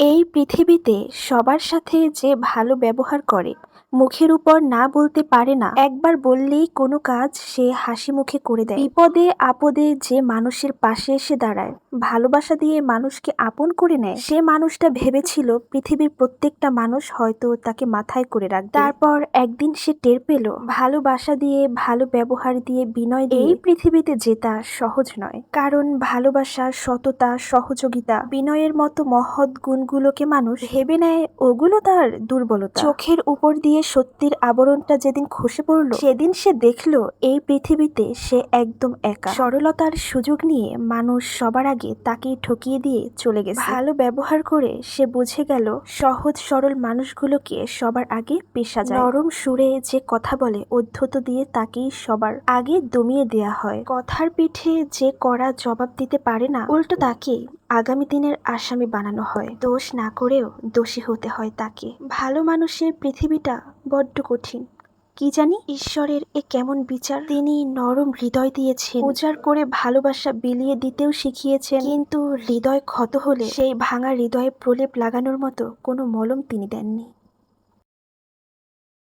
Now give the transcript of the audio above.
এই পৃথিবীতে সবার সাথে যে ভালো ব্যবহার করে, মুখের উপর না বলতে পারে না, একবার বললেই কোনো কাজ সে হাসি মুখে করে দেয়, বিপদে আপদে যে মানুষের পাশে এসে দাঁড়ায়, ভালোবাসা দিয়ে মানুষকে আপন করে নেয়, সে মানুষটা ভেবেছিল পৃথিবীর প্রত্যেকটা মানুষ হয়তো তাকে মাথায় করে রাখবে। তারপর একদিন সে টের পেল ভালোবাসা দিয়ে, ভালো ব্যবহার দিয়ে, বিনয় দিয়ে এই পৃথিবীতে জেতা সহজ নয়। কারণ ভালোবাসা, সততা, সহযোগিতা, বিনয়ের মতো মহৎ গুণগুলোকে মানুষ ভেবে নেয় ওগুলো তার দুর্বলতা। চোখের উপর দিয়ে সত্যির আবরণটা যেদিন খসে পড়ল, সেদিন সে দেখল এই পৃথিবীতে সে একদম একা। সরলতার সুযোগ নিয়ে মানুষ সবার আগে তাকেই ঠকিয়ে দিয়ে চলে গেছে। ভালো ব্যবহার করে সে বুঝে গেল সহজ সরল মানুষগুলোকে সবার আগে পেশা যায়। নরম সুরে যে কথা বলে, অধ্যত দিয়ে তাকেই সবার আগে দমিয়ে দেয়া হয়। কথার পিঠে যে কড়া জবাব দিতে পারে না, উল্টো তাকে আগামী দিনের আসামি বানানো হয়। দোষ না করেও দোষী হতে হয় তাকে। ভালো মানুষের পৃথিবীটা বড্ড কঠিন। কি জানি ঈশ্বরের এ কেমন বিচার। তিনি নরম হৃদয় দিয়েছেন, উজাড় করে ভালোবাসা বিলিয়ে দিতেও শিখিয়েছেন, কিন্তু হৃদয় ক্ষত হলে সেই ভাঙা হৃদয়ে প্রলেপ লাগানোর মতো কোনো মলম তিনি দেননি।